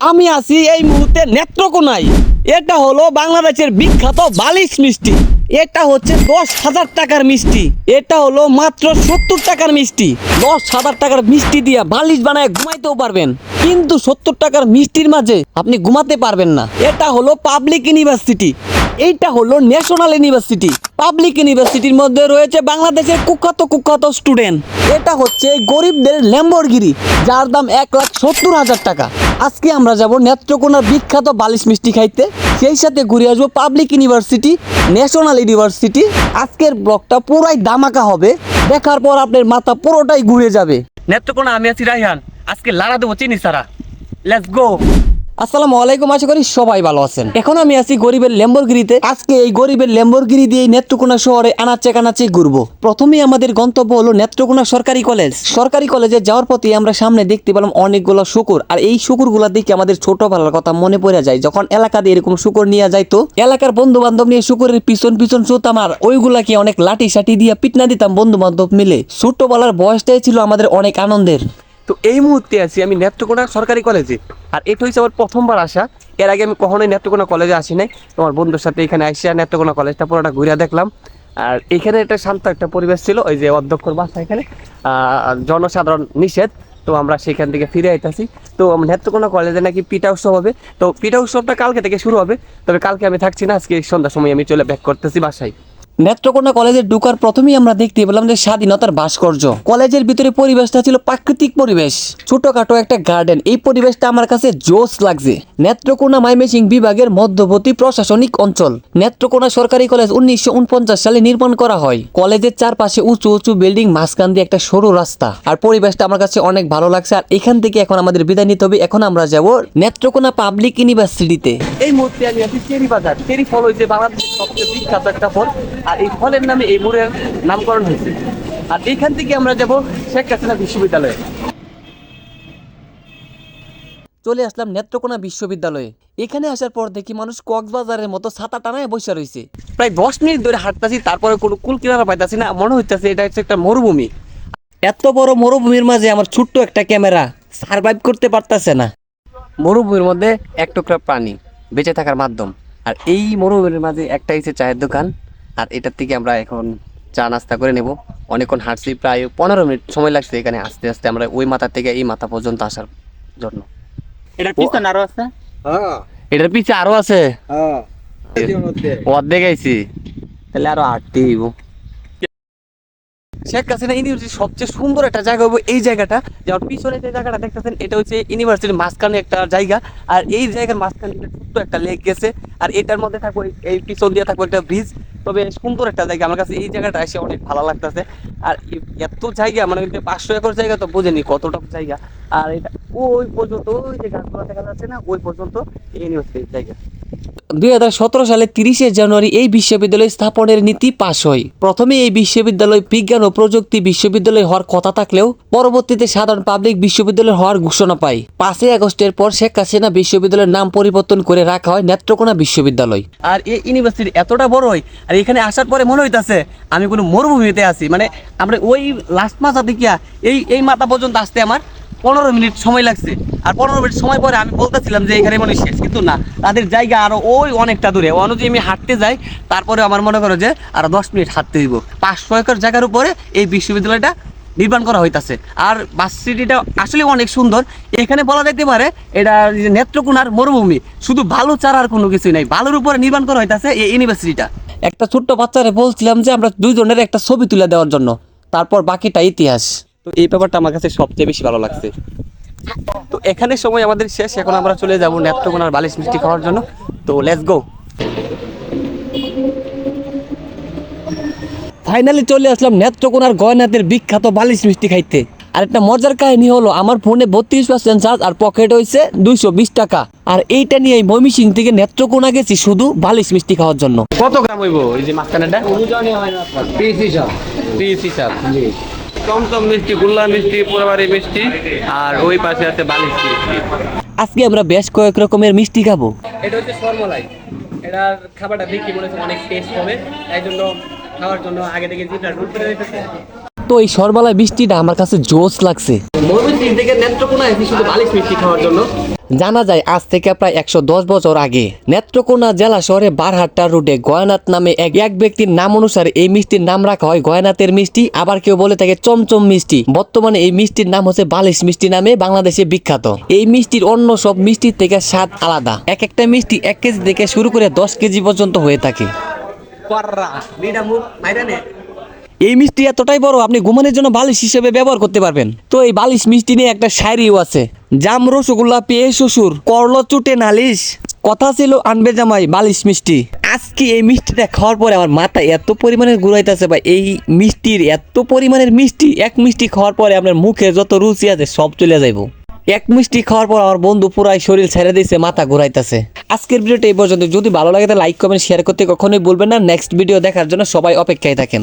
আমি আছি এই মুহূর্তে নেত্রকোনায়। এটা হলো বাংলাদেশের বিখ্যাত বালিশ মিষ্টি। এটা হচ্ছে 10,000 টাকার মিষ্টি। এটা হলো মাত্র 70 টাকার মিষ্টি। 10,000 টাকার মিষ্টি দিয়া বালিশ বানায় ঘুমাইতেও পারবেন, কিন্তু 70 টাকার মিষ্টির মাঝে আপনি ঘুমাতে পারবেন না। এটা হলো পাবলিক ইউনিভার্সিটি। এইটা হলো ন্যাশনাল ইউনিভার্সিটি। পাবলিক ইউনিভার্সিটির মধ্যে রয়েছে বাংলাদেশের কুখ্যাত স্টুডেন্ট। এটা হচ্ছে গরিবদের ল্যাম্বরগিনি, যার দাম 1,70,000 টাকা। আজকে আমরা যাব নেত্রকোনার বিখ্যাত বালিশ মিষ্টি খাইতে, সেই সাথে ঘুরে আসবো পাবলিক ইউনিভার্সিটি, ন্যাশনাল ইউনিভার্সিটি। আজকের ব্লগটা পুরাই ধামাকা হবে, দেখার পর আপনার মাথা পুরোটাই ঘুরে যাবে। নেত্রকোনা, আমি আছি রাইহান। আজকে লাড়া দেবো চিনি সারা। Let's go. আসসালামু আলাইকুম, আশা করি সবাই ভালো আছেন। এখন আমি আছি গরিবের ল্যাম্বরগিনিতে। আজকে এই গরিবের ল্যাম্বরগিনি দিয়ে নেত্রকোনা শহরে আনাচে কানাচে ঘুরবো। প্রথমেই আমাদের গন্তব্য হলো নেত্রকোনা সরকারি কলেজ। সরকারি কলেজে যাওয়ার পথে আমরা সামনে দেখতে পেলাম অনেকগুলো শুকুর, আর এই শুকুরগুলা দেখে আমাদের ছোটবেলার কথা মনে পড়ে যায়। যখন এলাকা দিয়ে এরকম শুকুর নিয়ে যাইতো, এলাকার বন্ধু বান্ধব নিয়ে শুকুরের পিছন ছুতাম, আর ওইগুলাকে অনেক লাঠি সাটি দিয়ে পিটনা দিতাম বন্ধু বান্ধব মিলে। ছোটবেলার বয়সটাই ছিল আমাদের অনেক আনন্দের। তো এই মুহূর্তে আছি আমি নেত্রকোনা সরকারি কলেজে, আর এটা হচ্ছে আমার প্রথমবার আসা। এর আগে আমি কখনোই নেত্রকোনা কলেজে আসি নাই। তোমার বন্ধুর সাথে এখানে আসিয়া নেত্রকোনা কলেজটা পুরোটা ঘুরে দেখলাম। আর এখানে একটা শান্ত একটা পরিবেশ ছিল। ওই যে অধ্যক্ষর বাসা, এখানে জনসাধারণ নিষেধ, তো আমরা সেখান থেকে ফিরে আইতাছি। তো নেত্রকোনা কলেজে নাকি পিঠা উৎসব হবে। তো পিঠা উৎসবটা কালকে থেকে শুরু হবে, তবে কালকে আমি থাকছি না। আজকে সন্ধ্যার সময় আমি চলে ব্যাক করতেছি বাসায়। নেত্রকোনা কলেজে ঢুকার প্রথমেই আমরা দেখতে পেলাম যে স্বাধীনতার ভাস্কর্য। কলেজের ভিতরে পরিবেশটা ছিল প্রাকৃতিক পরিবেশ, ছোটখাটো একটা গার্ডেন। এই পরিবেশটা আমার কাছে জোস লাগছে। নেত্রকোনা ময়মনসিংহ বিভাগের মধ্যবর্তী প্রশাসনিক অঞ্চল। নেত্রকোনা সরকারি কলেজ 1949 সালে নির্মাণ করা হয়। কলেজের চারপাশে উঁচু উঁচু বিল্ডিং, মাঝখান দিয়ে একটা সরু রাস্তা, আর পরিবেশটা আমার কাছে অনেক ভালো লাগছে। আর এখান থেকে এখন আমাদের বিদায় নিতে হবে। এখন আমরা যাব নেত্রকোনা পাবলিক ইউনিভার্সিটিতে। এই মুহূর্তে আমি আছি চেরি বাজার। চেরি ফল হচ্ছে বাংলাদেশের সবচেয়ে বিখ্যাত একটা ফল, আর এই ফলের নামে এই মোড়ের নামকরণ হয়েছে। আর এইখান থেকে আমরা যাব শেখ হাসিনা বিশ্ববিদ্যালয়ে। চলে আসলাম নেত্রকোনা বিশ্ববিদ্যালয়ে। এখানে আসার পর দেখি মানুষ কক্সবাজারের মতো ছাতা টানায় বসে রয়েছে। প্রায় 10 মিনিট ধরে হাঁটতাছি, তারপরে কোনো কুল কিনারা পাইতাছি না। মনে হইতেছে এটা হচ্ছে একটা মরুভূমি। এত বড় মরুভূমির মাঝে আমার ছোট্ট একটা ক্যামেরা সার্ভাইভ করতে পারতেছে না। মরুভূমির মধ্যে এক টুকরা প্রাণী বেঁচে থাকার মাধ্যম। আর এই মরুভূমির মাঝে একটা হচ্ছে চায়ের দোকান, আর এটার থেকে আমরা এখন চা নাস্তা করে নেব। অনেকক্ষণ হাঁটছি, প্রায় 15 মিনিট সময় লাগছে এখানে আস্তে আস্তে আমরা ওই মাথা থেকে এই মাথা পর্যন্ত আসার জন্য। এটার পিছনে আরো আছে? হ্যাঁ, এটার পিছে আরো আছে। হ্যাঁ, অর্ধেক আইছি, তাহলে আরো হাঁটতে হইব। শেখ হাসিনা ইউনিভার্সিটি সবচেয়ে সুন্দর একটা জায়গা হবে এই জায়গাটা। যেমন পিছনে যে জায়গাটা দেখতেছেন, এটা হচ্ছে ইউনিভার্সিটির মাঝখানে একটা জায়গা, আর এই জায়গার মাঝখানে ছোট্ট একটা লেক গেছে, আর এটার মধ্যে থাকবো এই পিছন দিয়ে থাকবো একটা ব্রিজ। তবে সুন্দর একটা জায়গা, আমার কাছে এই জায়গাটা এসে অনেক ভালো লাগতেছে। আর এত জায়গা, মানে 500 একর জায়গা, তো বুঝেনি কতটুকু জায়গা। আর এটা ওই পর্যন্ত, ওই যে গাছগুলো দেখা যাচ্ছে না, ওই পর্যন্ত এই ইউনিভার্সিটির জায়গা। 2017 সালে 30শে জানুয়ারি এই বিশ্ববিদ্যালয় স্থাপনের নীতি পাশ হয়। প্রথমে এই বিশ্ববিদ্যালয় বিজ্ঞান ও প্রযুক্তি বিশ্ববিদ্যালয় হওয়ার কথা থাকলেও পরবর্তীতে সাধারণ পাবলিক বিশ্ববিদ্যালয় হওয়ার ঘোষণা পায়। 5 আগস্টের পর শেখ হাসিনা বিশ্ববিদ্যালয়ের নাম পরিবর্তন করে রাখা হয় নেত্রকোনা বিশ্ববিদ্যালয়। আর এই ইউনিভার্সিটি এতটা বড় হয়, আর এখানে আসার পরে মনে হইতাছে আমি কোনো মরুভূমিতে আছি। মানে আমরা ওই লাস্ট মাথা দেখিয়া এই মাথা পর্যন্ত আসতে আমার 15 মিনিট সময় লাগছে। আর 15 মিনিট সময় পরে আমি বলতেছিলাম যে এখানে মনে শেষ, কিন্তু না, তাদের জায়গা আরো ওই অনেকটা দূরে। অনুযায়ী আমি হাঁটতে যাই, তারপরে আমার মনে করো যে আরো 10 মিনিট হাঁটতে দিব। 500 একর জায়গার উপরে এই বিশ্ববিদ্যালয়টা নির্মাণ করা হইতাছে। আর ভার্সিটিটা আসলে অনেক সুন্দর। এখানে বলা যেতে পারে এটা নেত্রকোনার মরুভূমি, শুধু বালু ছাড়া আর কোনো কিছুই নাই। বালুর উপরে নির্মাণ করা হইতাছে এই ইউনিভার্সিটিটা। একটা ছোট্ট বাচ্চারে বলছিলাম যে আমরা দুইজনের একটা ছবি তুলে দেওয়ার জন্য, তারপর বাকিটা ইতিহাস। তো এই ব্যাপারটা আমার কাছে সবচেয়ে বেশি ভালো লাগছে। তো এখানে সময় আমাদের শেষ, এখন আমরা চলে যাব নেত্রকোনার বালিশ মিষ্টি খাওয়ার জন্য। তো লেটস গো। ফাইনালি চলে আসলাম নেত্রকোনার গয়নাতের বিখ্যাত বালিশ মিষ্টি খাইতে। আর একটা মজার কাহিনী হলো, আমার ফোনে 32% চার্জ, আর পকেট হয়েছে 220 টাকা। আর এইটা নিয়ে ময়মনসিংহ থেকে নেত্রকোনা গেছি শুধু বালিশ মিষ্টি খাওয়ার জন্য। কত গ্রাম হইব এই যে মাঝখানেটা? পিস হিসাব। টমটম মিষ্টি, গোল্লা মিষ্টি, পোড়াবাড়ি মিষ্টি, আর ওই পাশে আছে বালিশ মিষ্টি। আজকে আমরা বেশ কয়েক রকমের মিষ্টি খাবো। এটা হচ্ছে সরমলাই। এটার খাবারটা দেখি মনে হচ্ছে অনেক টেস্ট হবে, তাই জন্য খাওয়ার জন্য আগে থেকে জিভটা রুট করে দিতেছে। তো এই সরমলাই মিষ্টিটা আমার কাছে জোস লাগছে। ময়মনসিংহ থেকে নেত্রকোনা এসে শুধু বালিশ মিষ্টি খাওয়ার জন্য। জানা যায় আজ থেকে প্রায় 110 বছর আগে নেত্রকোনা জেলা শহরে বারহাট্টা রোডে গয়নাথ নামে এক ব্যক্তির নাম অনুসারে এই মিষ্টির নাম রাখা হয় গয়নাথের মিষ্টি। আবার কেউ বলে থাকে চমচম মিষ্টি। বর্তমানে এই মিষ্টির নাম হচ্ছে বালিশ মিষ্টি নামে বাংলাদেশে বিখ্যাত। এই মিষ্টির অন্য সব মিষ্টির থেকে স্বাদ আলাদা। এক একটা মিষ্টি 1 কেজি থেকে শুরু করে 10 কেজি পর্যন্ত হয়ে থাকে। এই মিষ্টি এতটাই বড় আপনি ঘুমানোর জন্য বালিশ হিসেবে ব্যবহার করতে পারবেন। তো এই বালিশ মিষ্টি নিয়ে একটা শায়রিও আছে, জাম রসগোল্লা পেয়ে শ্বশুর করলো চুটে নালিশ, কথা ছিল আনবে জামাই বালিশ মিষ্টি। আজকে এই মিষ্টিটা খাওয়ার পরে আমার মাথা এত পরিমাণের ঘুরাইতেছে ভাই, এই মিষ্টির এত পরিমাণের মিষ্টি, এক মিষ্টি খাওয়ার পরে আপনার মুখে যত রুচি আছে সব চলে যাইব। এক মিষ্টি খাওয়ার পর আমার বন্ধু পুরাই শরীর ছেড়ে দিয়েছে, মাথা ঘুরাইতেছে। আজকের ভিডিওটা এই পর্যন্ত। যদি ভালো লাগে তাহলে লাইক কমেন্ট শেয়ার করতে কখনোই বলবেন না। নেক্সট ভিডিও দেখার জন্য সবাই অপেক্ষায় থাকেন।